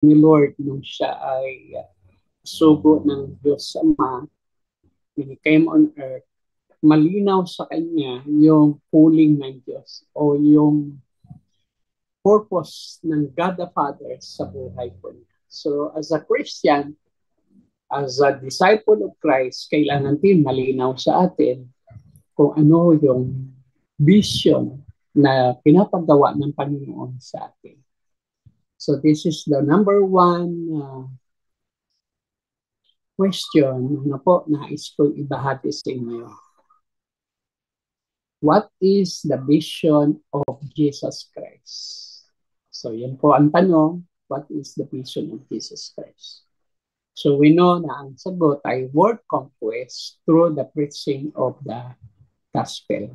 ni Lord nung siya ay sugo ng Diyos Ama, when He came on earth, malinaw sa kanya yung calling ng Diyos o yung purpose ng God the Father sa buhay ko niya. So as a Christian, as a disciple of Christ, kailangan din malinaw sa atin kung ano yung vision na pinapagawa ng Panginoon sa atin. So this is the number one question na po nais ko ibahagi sa inyo. What is the vision of Jesus Christ? So yan po ang tanong, what is the vision of Jesus Christ? So we know na ang sagot ay world conquest through the preaching of the gospel.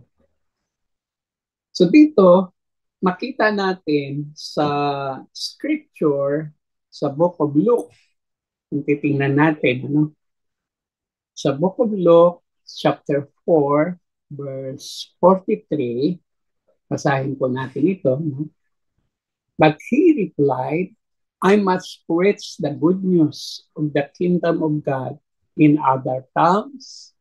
So dito, makita natin sa scripture, sa book of Luke, kung titingnan natin, sa book of Luke, chapter 4, verse 43, basahin po natin ito. But he replied, I must preach the good news of the kingdom of God in other towns,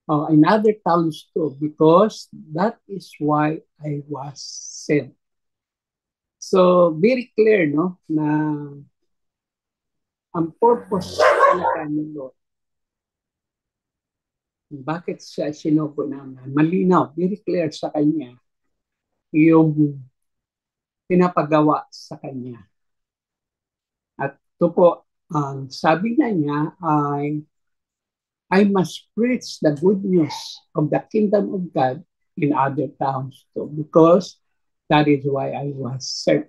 in other towns too, because that is why I was sent. So, very clear, no, na ang purpose talaga ni Lord. Bakit siya sinugo naman? Malinaw, very clear sa kanya yung pinapagawa sa kanya. At ito po, ang sabi niya ay, I must preach the good news of the kingdom of God in other towns too, because that is why I was sent.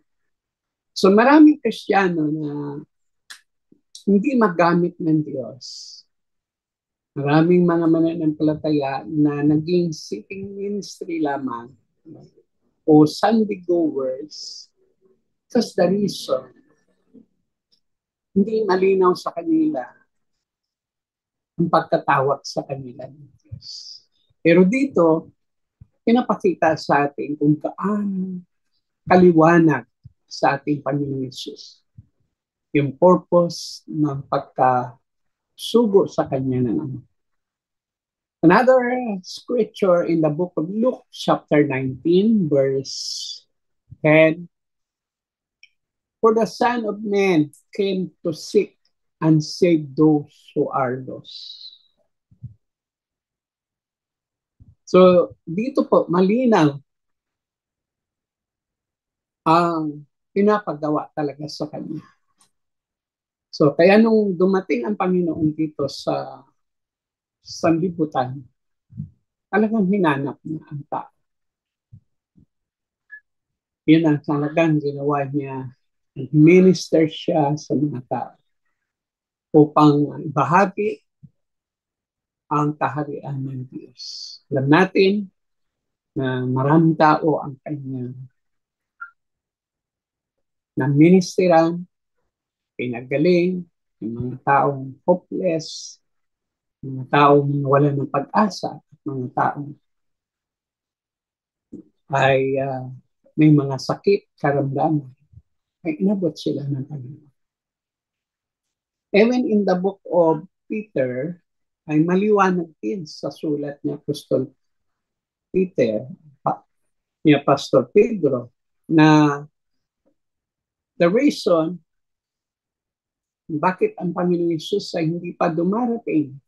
So maraming Kristiyano na hindi magamit ng Diyos. Maraming mga mananampalataya na naging sitting ministry lamang o Sunday goers because the reason hindi malinaw sa kanila ang pagkatawag sa kanila ng Diyos. Pero dito, pinapakita sa atin kung gaano kaliwanag sa ating Panginoon Yesus yung purpose ng pagkasugo sa Kanya ng Ama. Another scripture in the book of Luke, chapter 19, verse 10. For the Son of Man came to seek and save those who are lost. So, dito po, malinaw ang pinapagawa talaga sa Kanya. So, kaya nung dumating ang Panginoon dito sa sanlibutan, talagang hinanap niya ang tao. Yun ang talagang ginawa niya. Minister siya sa mga tao upang bahagi ang kaharian ng Diyos. Alam natin na maraming tao ang kanyang na ministeran, pinagaling, yung mga taong hopeless, mga taong wala ng pag-asa, at mga taong ay may mga sakit, karamdaman, ay inabot sila ng Panginoon. Even in the book of Peter, ay maliwanag din sa sulat ni Apostol Peter, ni Pastor Pedro, na the reason bakit ang Panginoon Yesus ay hindi pa dumarating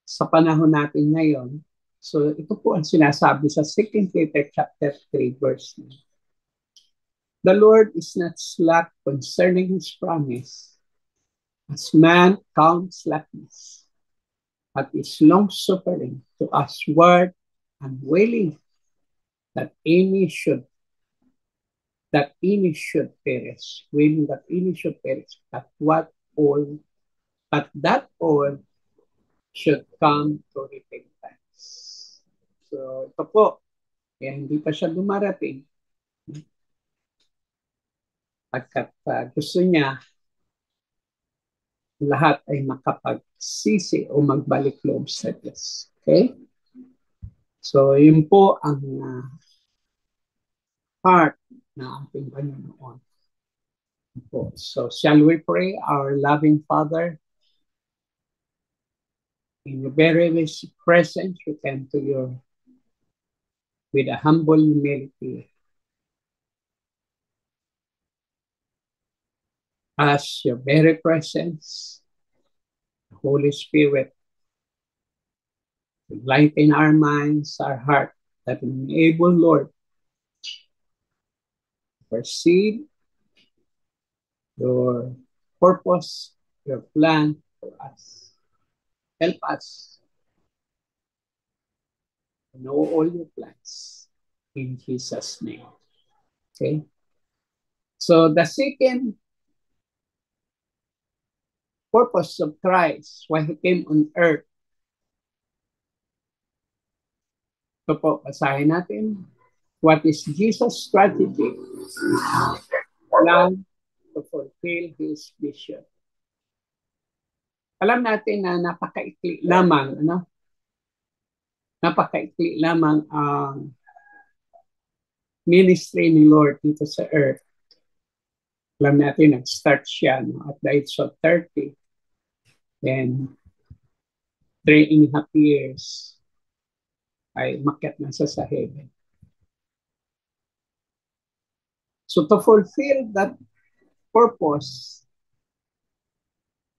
sa panahon natin ngayon. So ito po ang sinasabi sa 2 Peter chapter 3 verse 9. The Lord is not slack concerning His promise, as man counts slackness, but is long-suffering to usward and willing that any should perish, willing that any should perish, but that all should come to repentance. So ito po, kaya hindi pa siya dumarating. Pagkat gusto niya lahat ay makapagsisi o magbalik loob sa Diyos. Okay? So yun po ang heart na ating Panginoon. So shall we pray? Our loving Father, in your very presence, we come to you with a humble humility. As your very presence, the Holy Spirit, to lighten our minds, our heart, that enable, Lord, to perceive your purpose, your plan for us. Help us to know all your plans in Jesus' name. Okay? So the second purpose of Christ, why He came on earth, ito po, basahin natin. What is Jesus' strategy? Plan to fulfill His vision. Alam natin na napakaikli lamang, napakaikli lamang ang ministry ni Lord dito sa earth. Alam natin, nag-start siya at the age of 30. Then, 3.5 years ay umakyat na siya sa heaven. So to fulfill that purpose,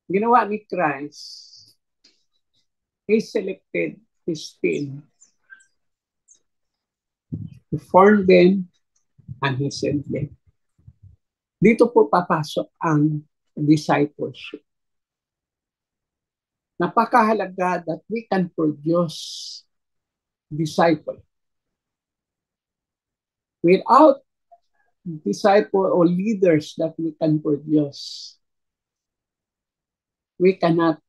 ginawa ni Christ, He selected His team to form them and He sent them. Dito po papasok ang discipleship. Napakahalaga that we can produce disciple. Without disciple or leaders that we can produce, we cannot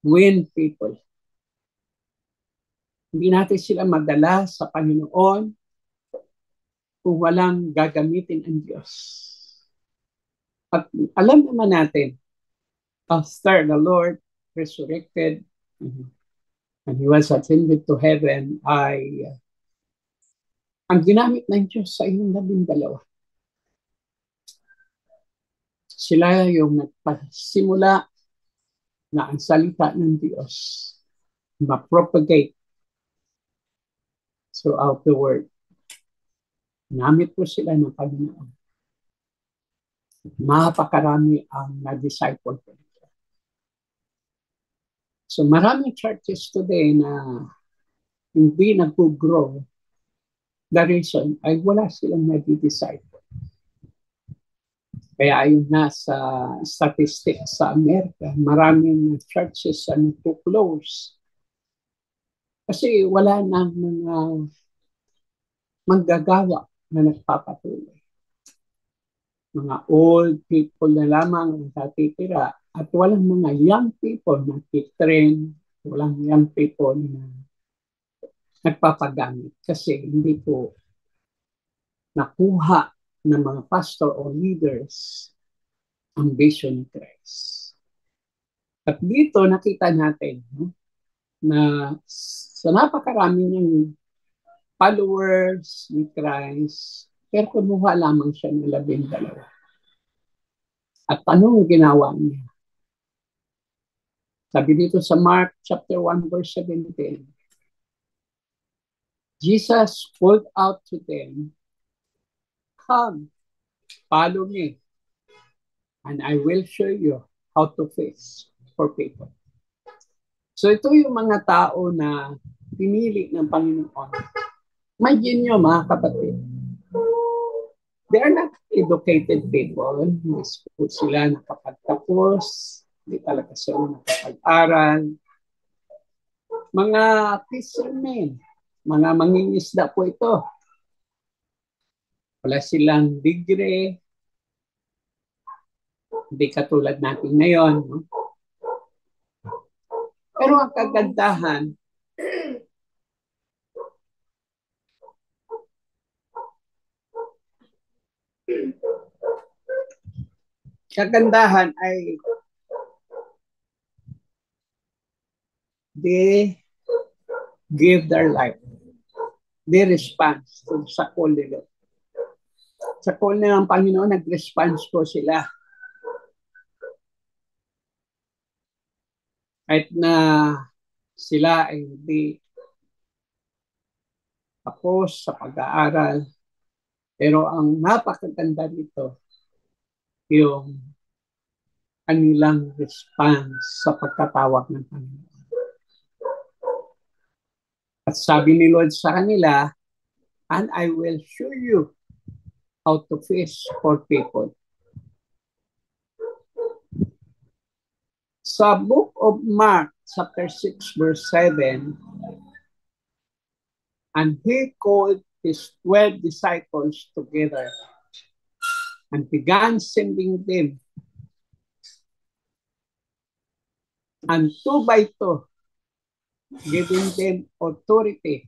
win people. Hindi natin sila madala sa Panginoon kung walang gagamitin ang Diyos. At alam naman natin, after the Lord resurrected and He was ascended to heaven, ay ang ginamit ng Diyos sa inyong 12. Sila yung nagpasimula na ang salita ng Diyos ma-propagate throughout the world. Namit po sila ng Panginoon. Mapakarami ang na-disciple po. So maraming churches today na hindi nag-grow. The reason ay wala silang nag-disciple. Kaya ayun na sa statistics sa Amerika, maraming churches na nag-close. Kasi wala na mga manggagawa na nagpapatuloy. Mga old people na lamang ang natitira at walang mga young people na titrain, walang young people na nagpapagamit kasi hindi po nakuha ng mga pastor or leaders ang vision ni Christ. At dito nakita natin na sa napakarami ng followers ni Christ, pero kumuha lamang siya ng 12. At anong ginawa niya? Sabi dito sa Mark chapter 1 verse 17, Jesus called out to them, "Come, follow me, and I will show you how to fish for people." So ito yung mga tao na pinili ng Panginoon. Imagine nyo mga kapatid, they are not educated people. Hindi po sila nakapagtapos, hindi talaga sila nakapag-aral. Mga fishermen, mga mangingisda po ito. Wala silang degree. Hindi katulad natin ngayon. No? Pero ang kagandahan ay they give their life. They respond to sa call nila. Sa call ng Panginoon, nag-response po sila. Kahit na sila ay hindi tapos sa pag-aaral, pero ang napakaganda dito, yung kanilang response sa pagkatawag ng Panginoon. At sabi ni Lord sa kanila, and I will show you how to fish for people. Sa book of Mark, chapter 6, verse 7, and he called his 12 disciples together and began sending them, and two by two, giving them authority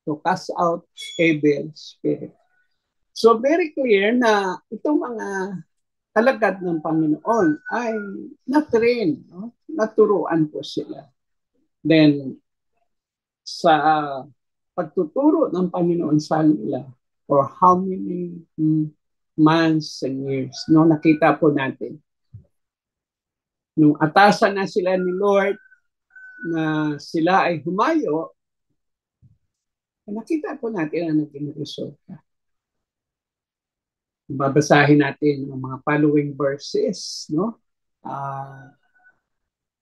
to cast out evil spirit. So very clear na itong mga alagad ng Panginoon ay na-train, no? Naturuan po sila. Then, sa pagtuturo ng Panginoon sa nila for how many months and years, no? Nakita po natin. Nung atasan na sila ni Lord na sila ay humayo, nakita po natin ang naging resulta. Babasahin natin ang mga following verses, no?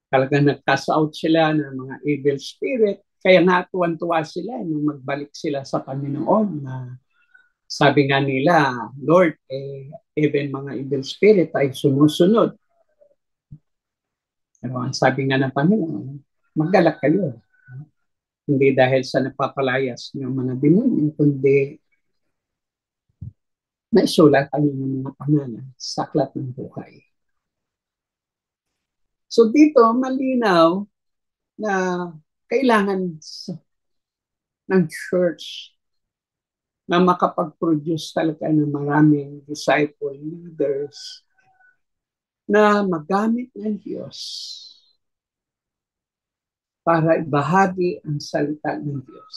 Talagang nag-cast out sila ng mga evil spirit. Kaya nga tuwan-tuwa sila nung magbalik sila sa Panginoon na sabi nga nila, Lord, even mga evil spirit ay sumusunod. Pero ang sabi nga ng Panginoon, maggalak kayo. Hindi dahil sa napapalayas ng mga demonyo, kundi naisulat ang mga pangalan sa aklat ng buhay. So dito, malinaw na kailangan ng church na makapag-produce talaga ng maraming disciple leaders na magamit ng Diyos para ibahagi ang salita ng Diyos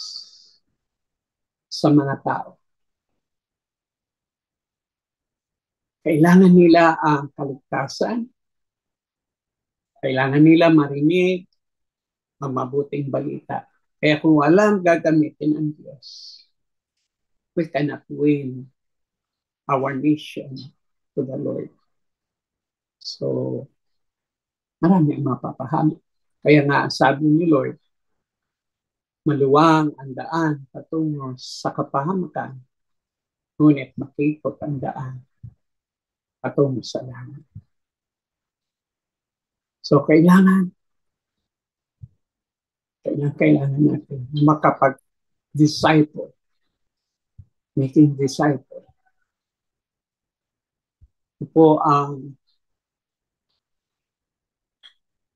sa mga tao. Kailangan nila ang kaligtasan. Kailangan nila marinig ang mabuting balita. Kaya kung walang gagamitin ang Diyos, we cannot win our nation to the Lord. So, marami ang mapapahamak. Kaya nga, sabi ni Lord, maluwang ang daan patungo sa kapahamakan, ngunit makikot ang daan patungo sa langit. So, kailangan natin makapag-disciple, making disciple. Ito po ang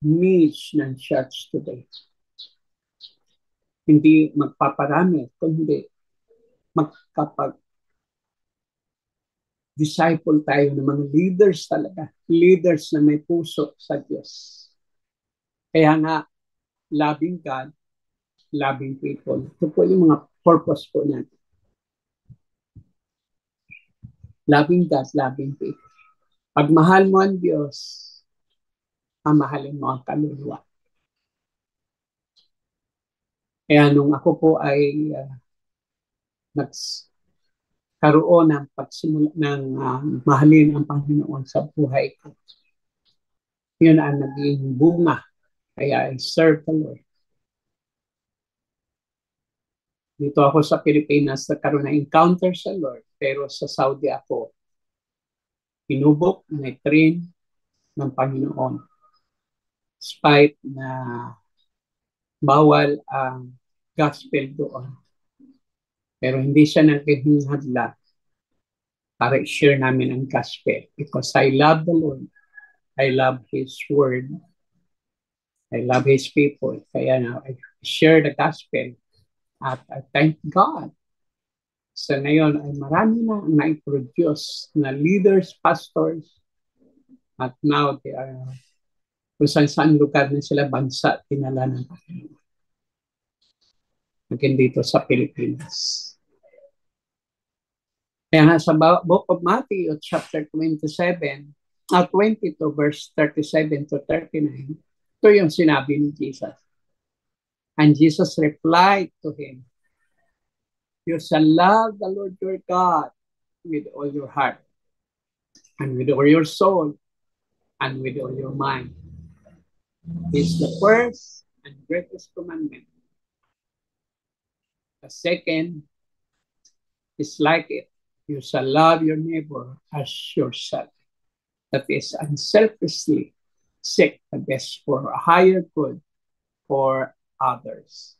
niche ng church today. Hindi magpaparami, kundi magkapag-disciple tayo ng mga leaders talaga. Leaders na may puso sa Diyos. Kaya nga, loving God, loving people. Ito po yung mga purpose po natin. Loving God, loving people. Pag mahal mo ang Diyos, mahalin mo ang kaluluwa. Kaya nung ako po ay nagkaroon ng pagsimula ng mahalin ang Panginoon sa buhay ko, yun ang naging bunga. Kaya I serve the Lord. Dito ako sa Pilipinas, nagkaroon ng encounter sa Lord. Pero sa Saudi ako, pinubok, na-train ng Panginoon. Despite na bawal ang gospel doon. Pero hindi siya naghihinghadla para i-share namin ang gospel. Because I love the Lord. I love His word. I love His people. Kaya na I share the gospel. At I thank God. Sa ngayon ay marami na na-produce na leaders, pastors. At now they are kung saan lugar na sila bansa tinala ng Panginoon. Again dito sa Pilipinas. Kaya nga sa book of Matthew, chapter 22, verse 37 to 39, ito yung sinabi ni Jesus. And Jesus replied to him, you shall love the Lord your God with all your heart, and with all your soul, and with all your mind. This is the first and greatest commandment. The second is like it. You shall love your neighbor as yourself. That is unselfishly seek the best for a higher good for others.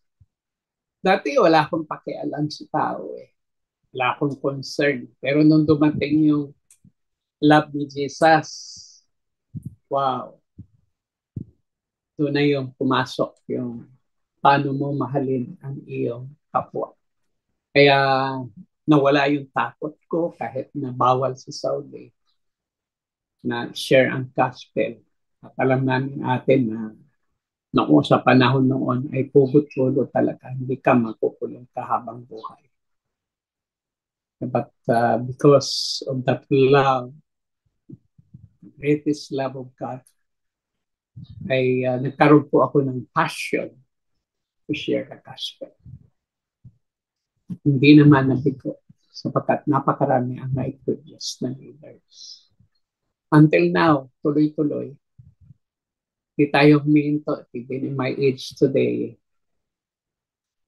Dati wala akong pakialam sa tao eh. Wala akong concern. Pero nung dumating yung love ni Jesus, wow. Doon na yung pumasok yung paano mo mahalin ang iyong kapwa. Kaya nawala yung takot ko kahit na bawal sa Saudi na share ang gospel. At alam namin atin na noon sa panahon noon ay pugot-pugot talaga. Hindi ka makukulong kahabang buhay. But because of that love, greatest love of God, ay nagkaroon po ako ng passion to share the gospel. Hindi naman nabigo sapagkat napakarami ang na-produce na leaders. Until now, tuloy-tuloy, di tayo huminto, even in my age today,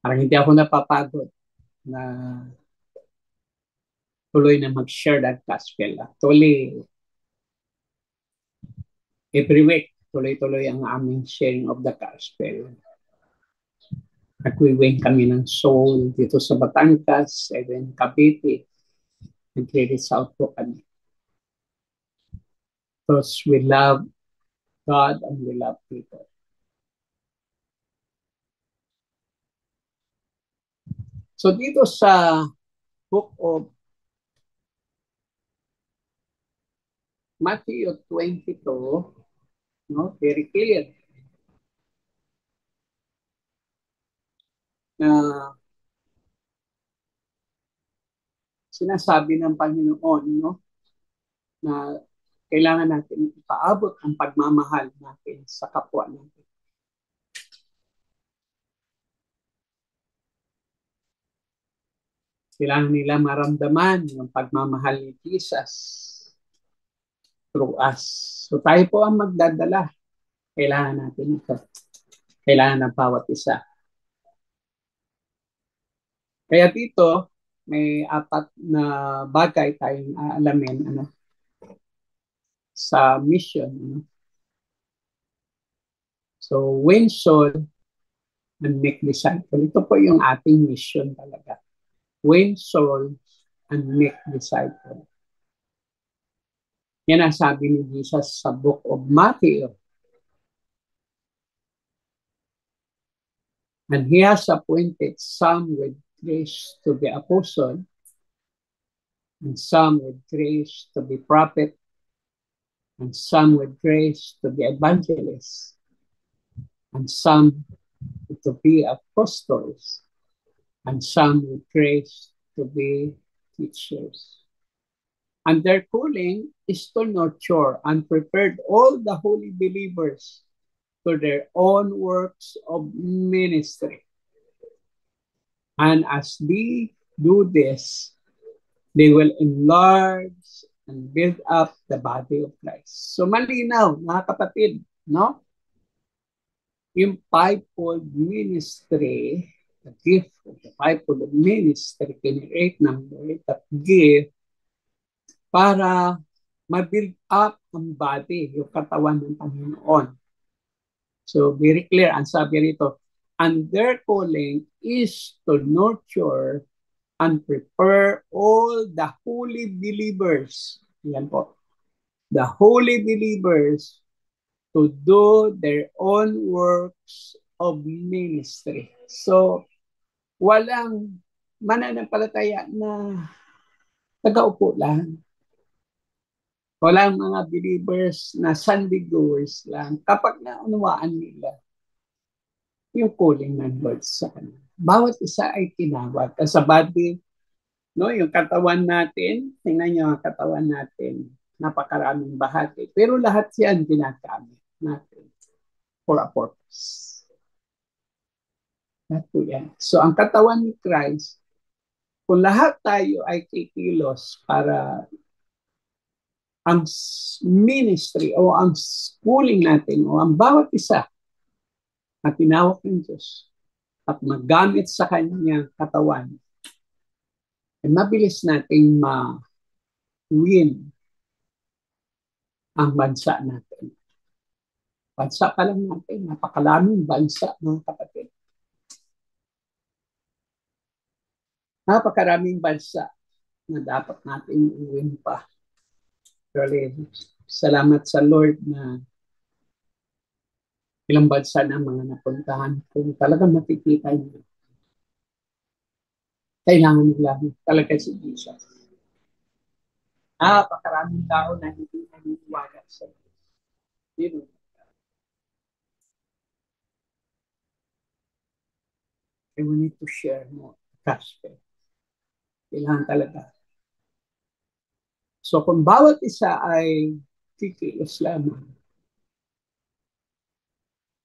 parang hindi ako napapagod na tuloy na mag-share that gospel. Actually, every week, tuloy-tuloy ang aming sharing of the gospel. Nagwiwing kami ng soul dito sa Batangas, and then Cavite, nag-reach out po kami. Because we love God and we love people. So dito sa book of Matthew 22, no, very clear na sinasabi ng Panginoon, no, na kailangan natin ipaabot ang pagmamahal natin sa kapwa natin. Kailangan nila maramdaman yung pagmamahal ni Jesus through us. So tayo po ang magdadala. Kailangan natin ito. Kailangan ng bawat isa. Kaya dito, may 4 na bagay tayong aalamin sa mission. So, win soul and make disciple. Ito po yung ating mission talaga. Win soul and make disciple. Yan ang sabi ni Jesus sa book of Matthew. And he has appointed some with grace to be apostle, and some with grace to be prophet, and some with grace to be evangelists, and some to be apostles, and some with grace to be teachers. And their calling is to nurture and prepare all the holy believers to their own works of ministry. And as they do this, they will enlarge and build up the body of Christ. So malinaw, mga kapatid, no? Yung fivefold ministry, the gift of the fivefold ministry, kinreate ng Lord that gift para ma-build up ang body, yung katawan ng Panginoon. So very clear, ang sabi rito, and their calling is to nurture and prepare all the holy believers. Yan po. The holy believers to do their own works of ministry. So, walang mananampalataya na taga-upo lang. Walang mga believers na Sunday goers lang. Kapag naunawaan nila yung calling ng Lord sa kanila. Bawat isa ay tinawag. As a body, No, yung katawan natin, tingnan niyo ang katawan natin, napakaraming bahagi. Pero lahat yan ginagamit natin for a purpose. Lahat po yan. So, ang katawan ni Christ, kung lahat tayo ay kikilos para ang ministry o ang schooling natin o ang bawat isa na tinawag ng Diyos at magamit sa kanyang katawan, ay mabilis nating ma-win ang bansa natin. Bansa pa lang natin, napakalaming bansa, mga kapatid. Napakaraming bansa na dapat natin i-win pa. Really, salamat sa Lord na ilang bansa na mga napuntahan. Kung talagang makikita niyo, kailangan nila talaga si Jesus. Napakaraming tao na hindi naniniwala sa Diyos. And we need to share more gospel. Kailangan talaga. So kung bawat isa ay kikilos lamang,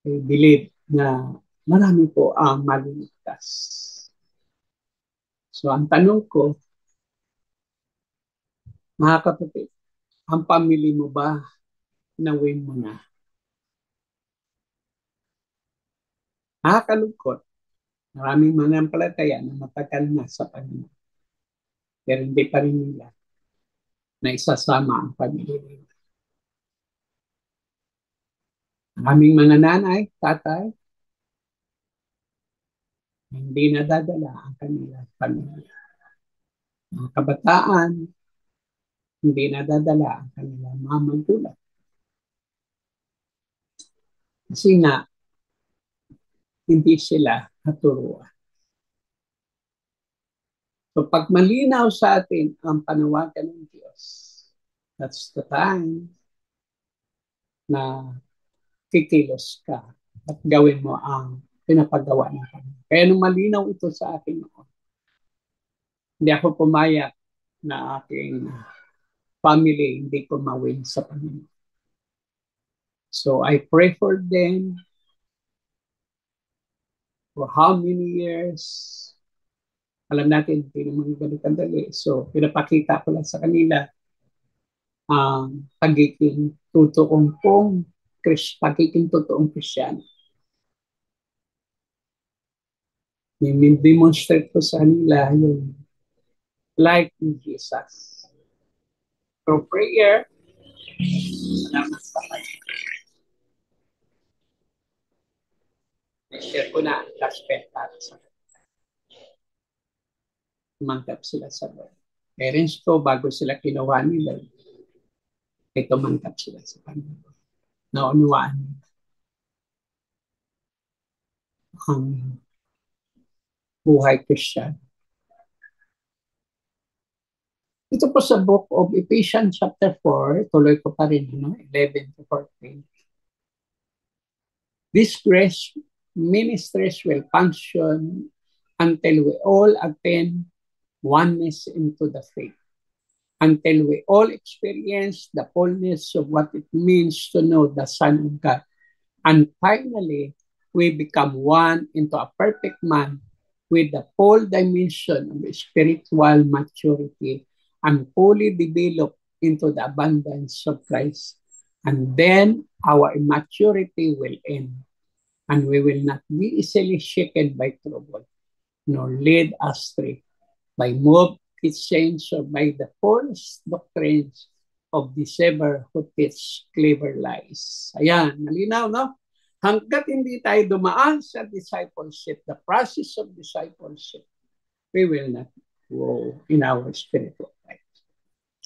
I believe na marami po ang maliligtas. So ang tanong ko, mga kapatid, ang pamilya mo ba na-win mo na? Nakakalungkot. Maraming manampalataya na matagal na sa Panginoon. Pero hindi pa rin nila na isasama ang pamilya nila. Maraming mga nanay, tatay, hindi nadadala ang kanilang pamilya. Mga kabataan, hindi nadadala ang kanilang mga magulang. Kasi nga, hindi sila naturuan. So pag malinaw sa atin ang panawagan ng Diyos, that's the time na kikilos ka at gawin mo ang pinapagawa ng Panginoon. Kaya nung malinaw ito sa akin noon, hindi ako pumayag na aking family hindi ko mawin sa Panginoon. So I pray for them for how many years. Alam natin, hindi naman ganun kadali. So pinapakita ko lang sa kanila ang pagiging totoong Kristyano. Demonstrate ko sa kanila yung life ni Jesus. Through prayer, salamat sa kayo. I-share ko na gospel para sa tumanggap sila sa Lord. Parents ko, bago sila kinuha nila, ay tumanggap sila sa Panginoon. Naunawaan ang buhay Christian. Ito po sa book of Ephesians chapter 4, tuloy ko pa rin, 11 to 14. This grace ministries will function until we all attain oneness into the faith, until we all experience the fullness of what it means to know the Son of God. And finally, we become one into a perfect man with the full dimension of spiritual maturity and fully developed into the abundance of Christ. And then our immaturity will end, and we will not be easily shaken by trouble, nor led astray by mob exchange or by the false doctrines of deceiver who teach clever lies. Ayan, malinaw, no? Hanggat hindi tayo dumaan sa discipleship, the process of discipleship, we will not grow in our spiritual life.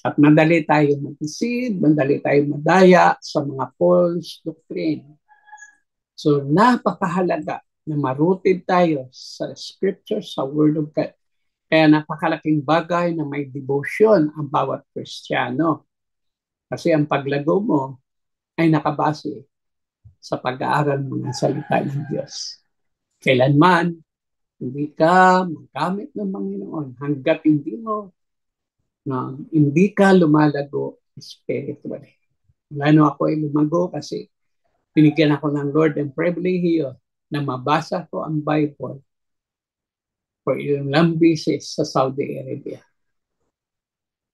At madali tayo mag-deceive, madali tayo madaya sa mga false doctrine. So, napakahalaga na marooted tayo sa scripture, sa word of God. Kaya napakalaking bagay na may devotion ang bawat Kristiyano. Kasi ang paglago mo ay nakabase sa pag-aaral mo ng salita ng Diyos. Kailanman, Hindi ka magamit ng Panginoon hanggat hindi ka lumalago spiritually. Lalo ako ay lumago kasi binigyan ako ng Lord ng privilege na mabasa ko ang Bible for ilang beses sa Saudi Arabia.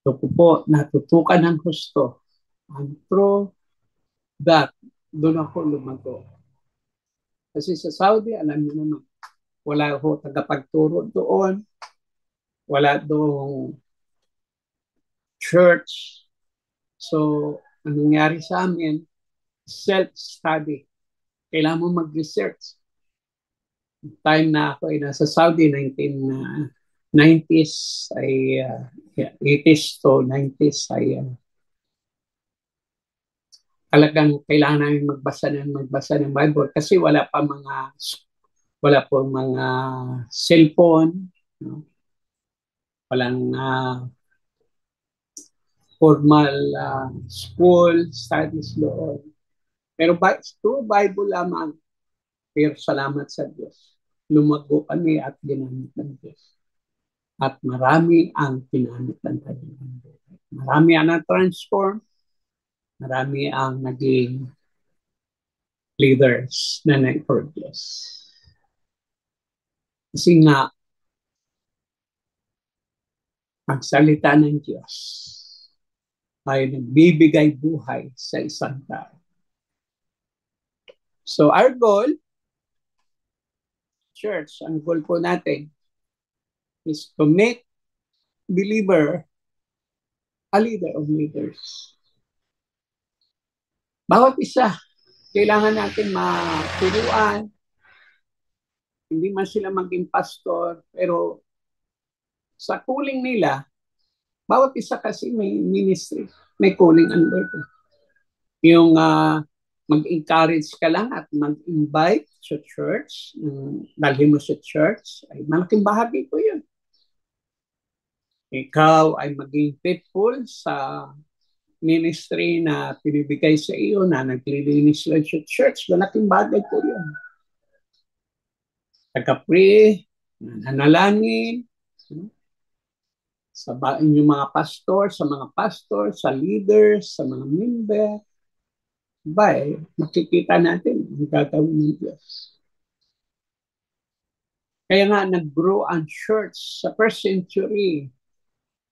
So po, natutukan ng husto. And through that, doon ako lumago. Kasi sa Saudi, alam niyo naman, wala ho tagapagturo doon, wala doong church. So, ang nangyari sa amin, self-study. Kailangan mo mag-research. Time na ako ay nasa Saudi, 1990s, ay 80s to 90s, ay talagang kailangan namin magbasa ng Bible kasi wala po mga cellphone, no? Walang formal school studies doon. Pero through Bible lamang, pero salamat sa Diyos. Lumago kami at ginamit ng Diyos. At marami ang ginamit ng kanyang buhay. Marami ang na-transform, marami ang naging leaders na for Diyos. Kasi nga, ang salita ng Diyos ay nagbibigay buhay sa isang tao. So our goal, church, ang goal po natin is to make believer a leader of leaders. Bawat isa, kailangan natin maturuan. Hindi man sila maging pastor, pero sa calling nila, bawat isa kasi may ministry, may calling ang Lord. Yung mag-encourage ka lang at mag-invite sa church, dalhin mo sa church, ay malaking bahagi po yun. Ikaw ay maging faithful sa ministry na pinibigay sa iyo na naglilinis lang sa church, malaking bagay po yun. Taga-pray, nanalangin, sa inyong mga pastor, sa leaders, sa mga member, makikita natin ang gagawin ng Diyos. Kaya nga nag-grow ang church sa first century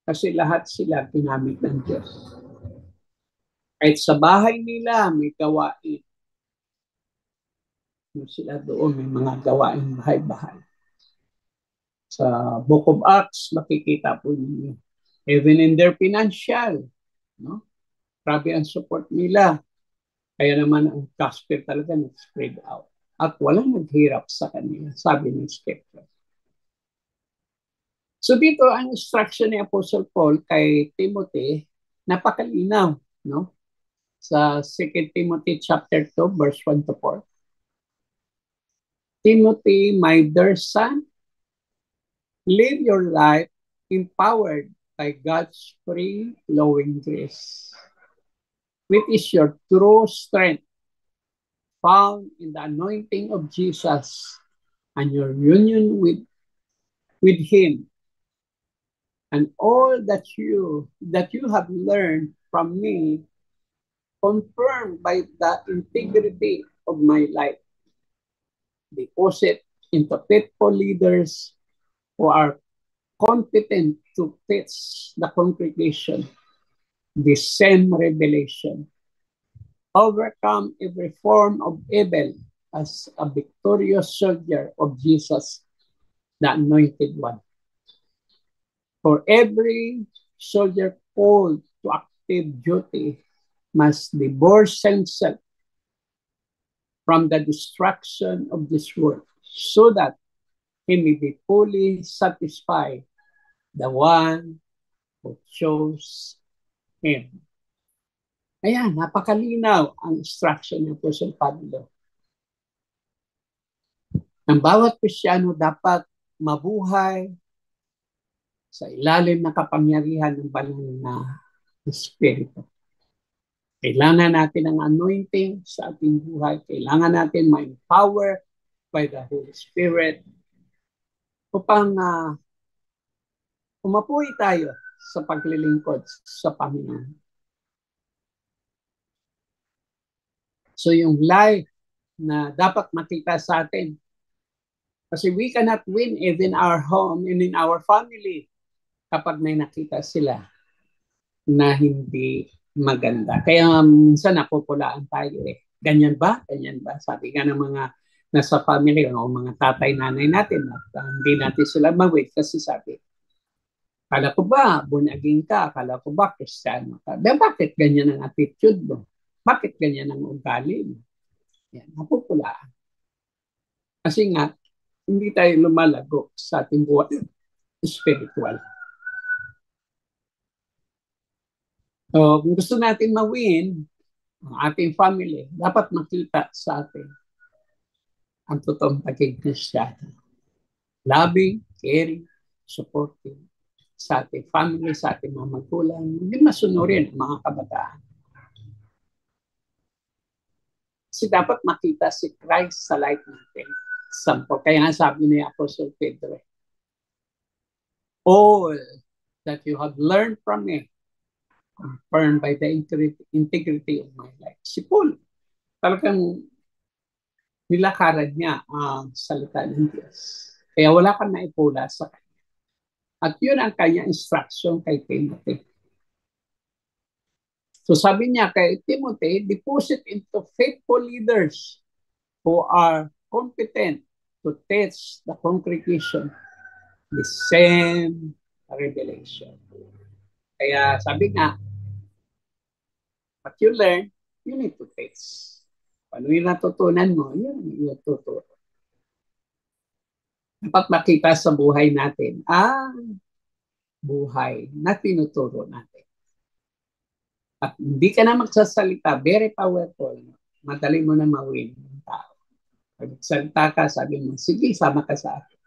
kasi lahat sila ginamit ng Diyos. Kahit sa bahay nila may gawain. Sila doon may mga gawain bahay-bahay. Sa Book of Acts, makikita po ninyo. Even in their financial, no? Grabe ang support nila. Kaya naman ang gospel talaga nag-spread out. At walang naghirap sa kanila, sabi ng scripture. So dito, ang instruction ni Apostle Paul kay Timothy, napakalinaw, no? Sa 2 Timothy chapter 2, verse 1 to 4. Timothy, my dear son, live your life empowered by God's free flowing grace, which is your true strength found in the anointing of Jesus and your union with Him. And all that you have learned from me, confirmed by the integrity of my life, deposit into faithful leaders who are competent to teach the congregation the same revelation. Overcome every form of evil as a victorious soldier of Jesus, the Anointed One. For every soldier called to active duty must divorce himself from the destruction of this world so that he may be fully satisfied the one who chose him. Ayan, napakalinaw ang instruction ng Apostle Pablo. Ang bawat Kristiyano dapat mabuhay sa ilalim ng kapangyarihan ng banal na Espiritu. Kailangan natin ang anointing sa ating buhay. Kailangan natin ma-empower by the Holy Spirit upang umapoy tayo sa paglilingkod sa Panginoon. So yung life na dapat makita sa atin, kasi we cannot win even our home and in our family kapag may nakita sila na hindi maganda. Kaya minsan napupulaan tayo eh. Ganyan ba? Ganyan ba? Sabi nga ng mga nasa family o mga tatay, nanay natin at hindi natin sila mawit kasi sabi, kala ko ba bunaging ka? Kala ko ba Kristiyano ka? Then bakit ganyan ang attitude mo? Bakit ganyan ang ugali mo? Yan, napupulaan. Kasi nga, hindi tayo lumalago sa ating buhay spiritual. So, kung gusto natin ma-win ang ating family, dapat makita sa atin ang totoong pagiging Kristiyano. Loving, caring, supporting sa ating family, sa ating mga magulang, hindi masunurin ang mga kabataan. Kasi dapat makita si Christ sa life natin. Sample. Kaya nga sabi ni Apostle Pedro, all that you have learned from me, confirmed by the integrity of my life. Si Paul, talagang nilakaran niya ang salita ng Diyos. Kaya wala kang naipula sa kanya. At yun ang kanya instruction kay Timothy. So sabi niya kay Timothy, deposit into faithful leaders who are competent to teach the congregation the same revelation. Kaya sabi nga, what you learn, you need to teach. Ano yung natutunan mo, yun yung tuturo. Dapat makita sa buhay natin, buhay na tinuturo natin. At hindi ka na magsasalita, very powerful. Madali mo na mawin ng tao. Pag salita ka, sabi mo, sige, sama ka sa akin.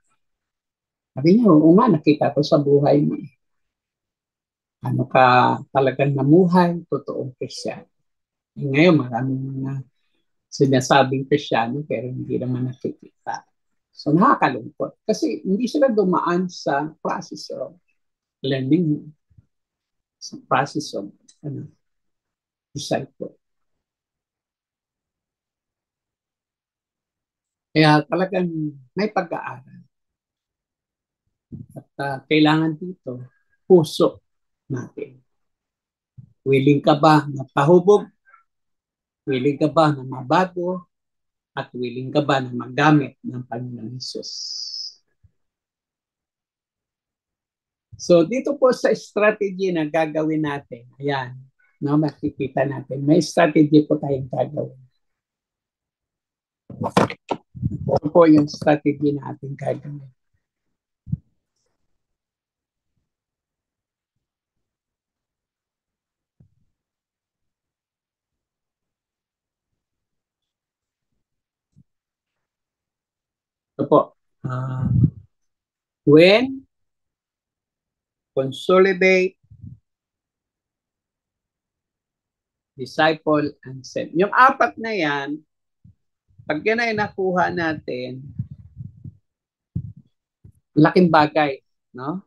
Sabi niya, oo nga, nakita ko sa buhay mo. Ano ka talagang namuhay, totoong Kristyano. Ngayon, maraming mga sinasabing Kristyano, pero hindi naman nakikita. So, nakakalungkot. Kasi hindi sila dumaan sa process of learning, sa process of disciple. Kaya talagang may pag-aaral. At kailangan dito, puso natin. Willing ka ba na pahubog? Willing ka ba na mabago? At willing ka ba na magamit ng Panginoon Hesus? So dito po sa strategy na gagawin natin, ayan, no, makikita natin, may strategy po tayong gagawin. Ito po yung strategy na ating gagawin. Ito po. When, consolidate, disciple, and send. Yung apat na yan, pag yan ay nakuha natin, laking bagay, no?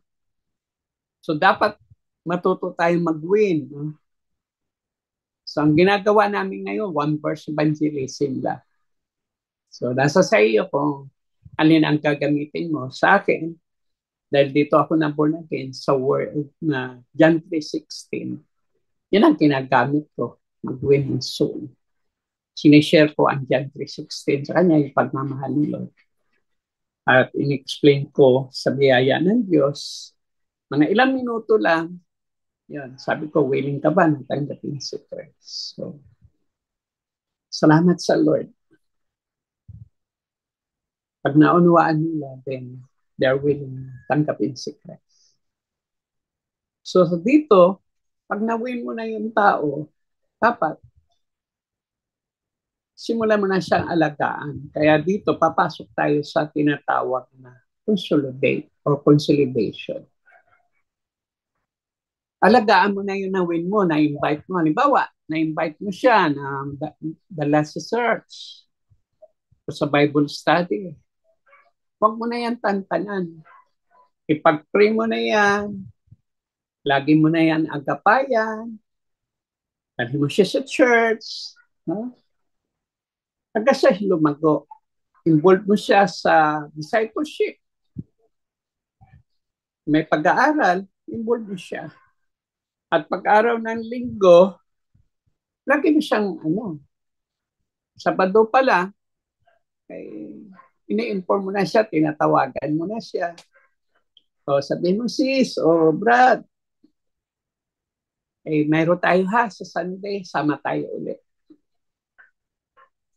So dapat matuto tayong mag-win, no? So ang ginagawa namin ngayon, one verse evangelism lang. So nasa sa iyo kung alin ang gagamitin mo. Sa akin, dahil dito ako na born again sa word na John 3:16, yun ang kinagamit ko, mag-win ng soul. Sinishare ko ang John 3:16 sa kanya, yung pagmamahal ng Lord. At in-explain ko sa biyaya ng Diyos, mga ilang minuto lang, yun, sabi ko, willing ka ba na tanggapin si Christ? So, salamat sa Lord. Pag naunawaan nila, then they're willing na tanggapin si Christ. So, dito, pag na-win mo na yung tao, dapat simulan mo na siyang alagaan. Kaya dito, papasok tayo sa tinatawag na consolidate or consolidation. Alagaan mo na yung na-win mo, na-invite mo. Halimbawa, na-invite mo siya na dala sa search o sa Bible study. Huwag mo na yan tantanan. Ipag-pray mo na yan. Lagi mo na yan agapayan. Dali mo siya sa church. No? Hanggang sa lumago. Involve mo siya sa discipleship. May pag-aaral, involve mo siya. At pag-araw ng linggo, lagi mo siyang Sabado pala, ini-inform mo na siya, tinatawagan mo na siya. O sabihin mo, sis, o Brad, mayroon tayo sa Sunday, sama tayo ulit.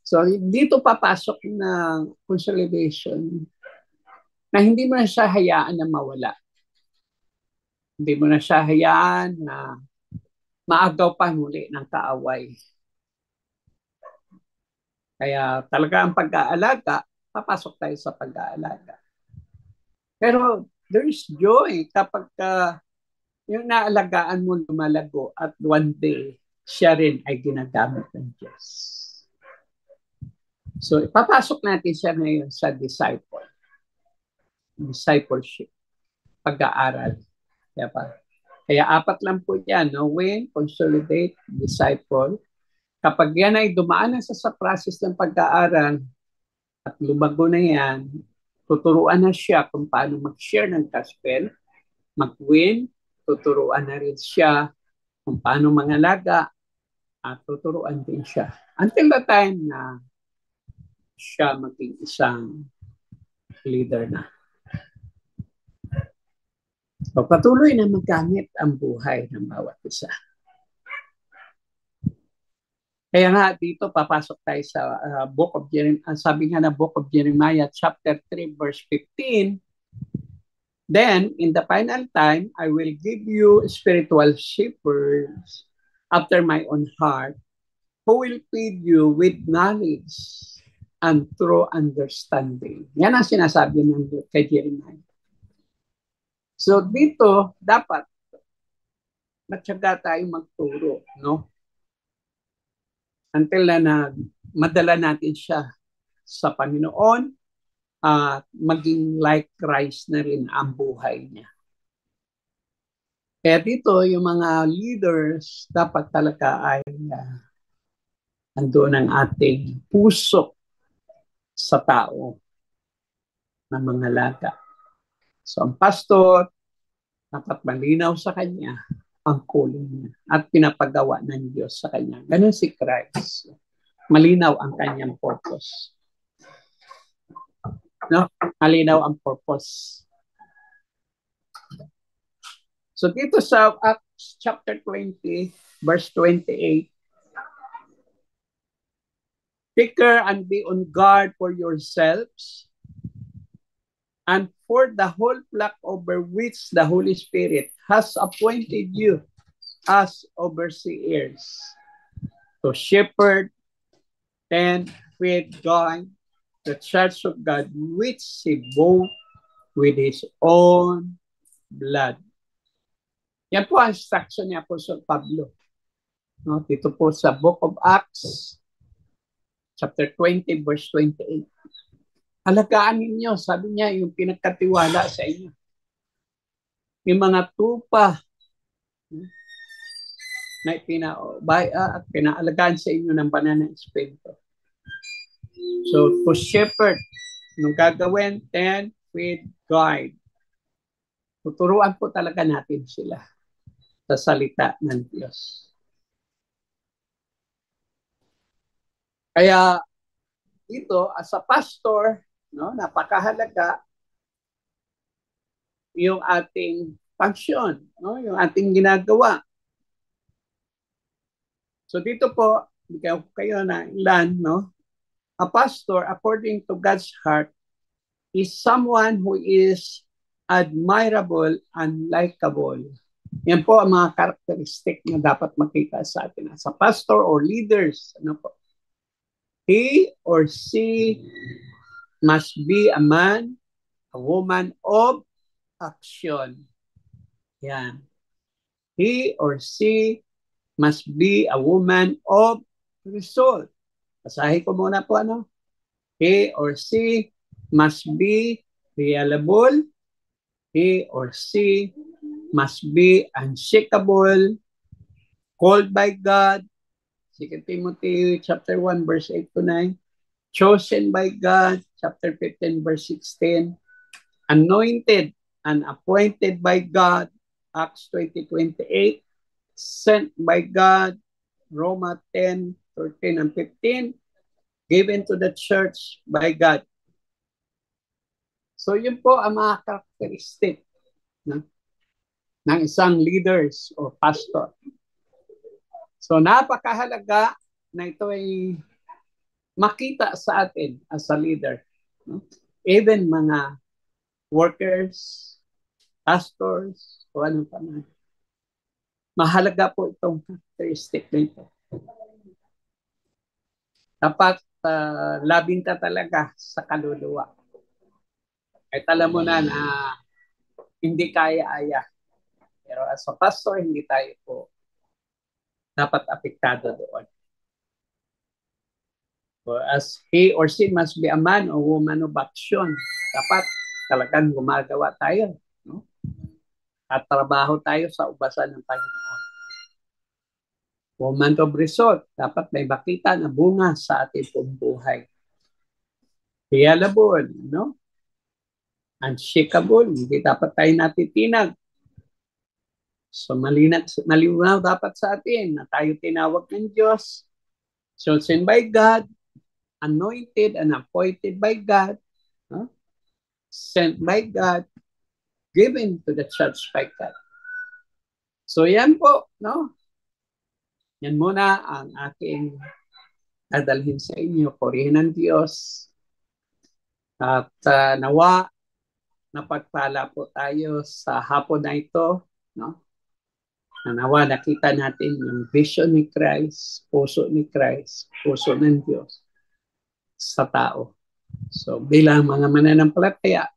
So, dito papasok ng consolidation na hindi mo na siya hayaan na mawala. Hindi mo na siya hayaan na maagaw pa muli ng kaaway. Kaya talaga ang pag-aalaga, papasok tayo sa pag-aalaga. Pero there is joy kapag yung naalagaan mo lumalago at one day, siya rin ay ginagamit ng Diyos. So, ipapasok natin siya ngayon sa discipleship, pag-aaral. Kaya apat lang po yan, win, consolidate, disciple. Kapag yan ay dumaan na sa process ng pag-aaral at lumago na yan, tuturuan na siya kung paano mag-share ng gospel, mag-win, tuturuan na rin siya kung paano mangalaga, at tuturuan din siya. Until the time na siya maging isang leader na. So, patuloy na magamit ang buhay ng bawat isa. Kaya nga dito papasok tayo sa book of Jeremiah. Sabi nga na book of Jeremiah chapter 3 verse 15. Then in the final time, I will give you spiritual shepherds after my own heart, who will feed you with knowledge and true understanding. Yan ang sinasabi ng kay Jeremiah. So dito, dapat matyaga tayo magturo, no? Until na madala natin siya sa Panginoon at maging like Christ na rin ang buhay niya. Kaya dito, yung mga leaders, dapat talaga ay andoon ang ating puso sa tao na mga laga. So, ang pastor, dapat malinaw sa kanya ang calling niya at pinapagawa ng Diyos sa kanya. Ganun si Christ. Malinaw ang kanyang purpose. No? Malinaw ang purpose. So dito sa Acts chapter 20, verse 28, take care and be on guard for yourselves and for the whole flock over which the Holy Spirit has appointed you as overseers to shepherd and feed God, the church of God, which he bought with his own blood. Yan po ang instruction ni Apostle Pablo. No, dito po sa Book of Acts, chapter 20, verse 28. Alagaan ninyo, sabi niya, yung pinagkatiwala sa inyo. Yung mga tupa na at pinaalagaan sa inyo ng banal na Espiritu. So, to shepherd, nung gagawin, then with guide. Tuturuan po talaga natin sila sa salita ng Diyos. Kaya dito, as a pastor, no, napakahalaga yung ating function, no, yung ating ginagawa. So dito po, kayo na ilan, no? A pastor, according to God's heart, is someone who is admirable and likable. Yan po ang mga karakteristik na dapat makita sa atin as a pastor or leaders. Ano po? He or she must be a man, a woman of action. Yan. He or she must be a woman of result. Basahin ko muna po, ano? He or she must be reliable. He or she must be unshakable, called by God. 2 Timothy chapter 1, verse 8 to 9. Chosen by God, chapter 15, verse 16. Anointed and appointed by God, Acts 20:28. Sent by God, Roma 10:13 and 15. Given to the church by God. So yun po ang mga characteristic ng isang leaders o pastor. So napakahalaga na ito ay makita sa atin as a leader. Even mga workers, pastors, o ano pa man. Mahalaga po itong characteristic na ito. Dapat labing ka talaga sa kaluluwa. Kahit alam mo na hindi kaya-aya. Pero as a pastor, hindi tayo po dapat apektado doon. So as he or she must be a man or woman of action. Dapat talagang gumagawa tayo. No? At trabaho tayo sa ubasan ng Panginoon. Woman of result. Dapat may makita na bunga sa ating pong buhay. Reliable. No? Unshakable. Hindi dapat tayo natitinag. So malinaw dapat sa atin na tayo tinawag ng Diyos, chosen by God, anointed and appointed by God, sent by God, given to the church by God. So yan po, no? Yan muna ang aking dadalhin sa inyo. Purihin ng Diyos. At nawa, napagpala po tayo sa hapon na ito, no? Nawa, nakita natin yung vision ni Christ, puso ni Christ, puso ng Diyos sa tao. So, bilang mga mananampalataya,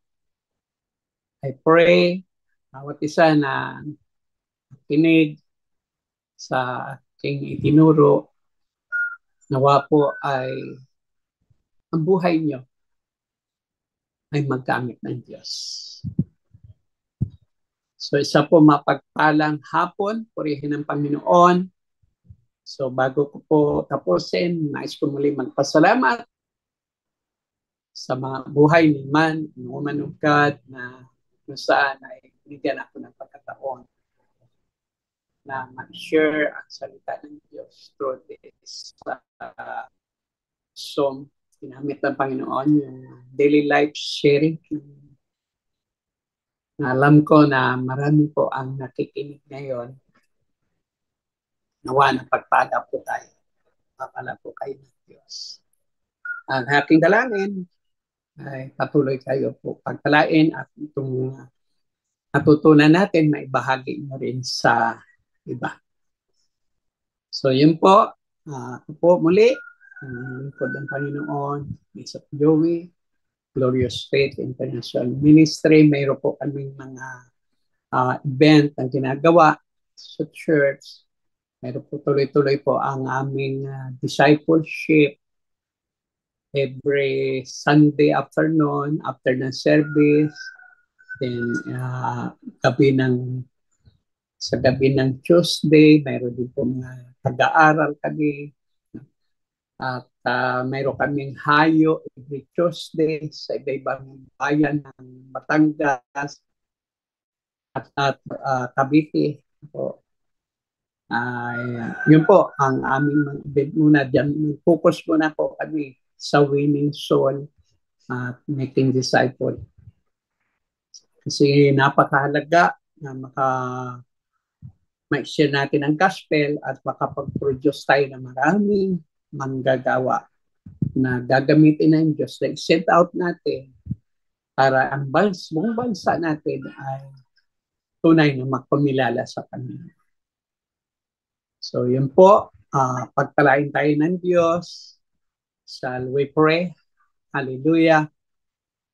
I pray, bawat isa na kinig sa aking itinuro, nawa po ay ang buhay nyo ay magkamit ng Diyos. So, isa po mapagpalang hapon, purihin ng Panginoon. So, bago ko po tapusin, nais ko muli magpasalamat sa mga buhay ni man, woman of God, na kung saan ay binigyan ako ng pagkataon na mag-share ang salita ng Diyos through this Zoom. Ginamit ng Panginoon yung daily life sharing. Alam ko na marami po ang nakikinig ngayon. Nawa na pagpada po tayo. Papala po kayo ng Diyos. Ang aking dalangin ay patuloy kayo po pagpalain at itong natutunan natin maibahagi nyo rin sa iba. So yun po, ako po muli, ang lingkod ng Panginoon, Bishop Joey, Glorious Faith International Ministry. Mayroon po kaming mga event na ginagawa sa church. Mayroon po tuloy-tuloy po ang aming discipleship every Sunday afternoon after ng service. Then sa gabi ng Tuesday, mayroon din po mga pag-aaral kami. At mayroon kaming hayo every Tuesday sa iba-ibang bayan ng Batangas at Cavite po. Yun po ang aming event muna dyan. Focus muna po kami sa winning soul at making disciple. Kasi napakahalaga na ma-share natin ang gospel at makapag-produce tayo ng maraming manggagawa na gagamitin ng Diyos na i-send out natin para ang buong bansa natin ay tunay na magpamilala sa Panginoon. So yun po, pagpalain tayo ng Diyos. Shall we pray? Hallelujah.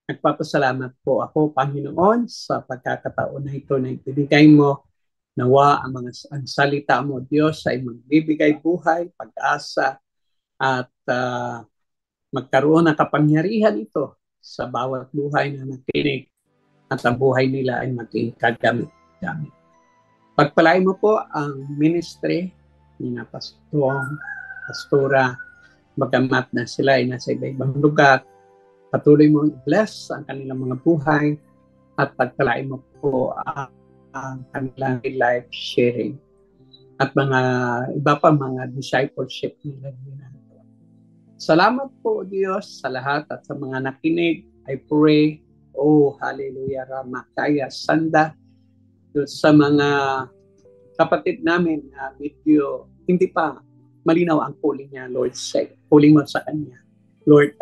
Nagpapasalamat po ako, Panginoon, sa pagkakataon na ito na ibigay mo. Nawa ang salita mo, Diyos, ay magbibigay buhay, pag-asa, at magkaroon ng kapangyarihan ito sa bawat buhay na nakinig at ang buhay nila ay maging kagamit-gamit. Pagpalain mo po ang ministry ni na pastora, bagamat na sila ay nasa iba-ibang lugar. Patuloy mo i-bless ang kanilang mga buhay at pagpalain mo po ang kanilang life sharing at mga iba pa mga discipleship nila. Salamat po Diyos sa lahat at sa mga nakinig. I pray, hallelujah, Ramakaya Sanda, sa mga kapatid namin na medyo hindi pa malinaw ang calling niya, Lord, say, calling mo sa kanya. Lord,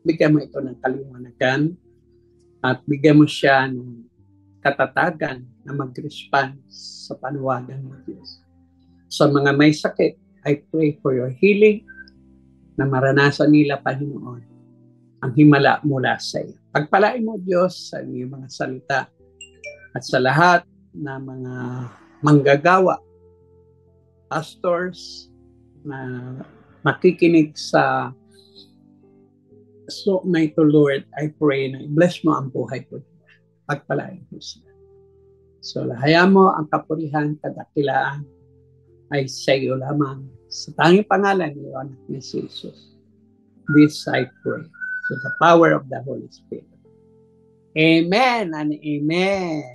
bigyan mo ito ng kaliwanagan at bigyan mo siya ng katatagan na mag-respond sa panawagan mo, Diyos. Sa mga may sakit, I pray for your healing na maranasan nila, Panginoon, ang himala mula sa iyo. Pagpalain mo, Diyos, sa iyong mga salita at sa lahat na mga manggagawa, pastors na makikinig sa talk na ito, Lord, I pray na i-bless mo ang buhay ko. Pagpalain mo sila. So, hayaan mo ang kapurihan, kadakilaan ay sa iyo lamang. Sa tanging pangalan ni Anak ni Jesus. This I pray. So the power of the Holy Spirit. Amen and amen.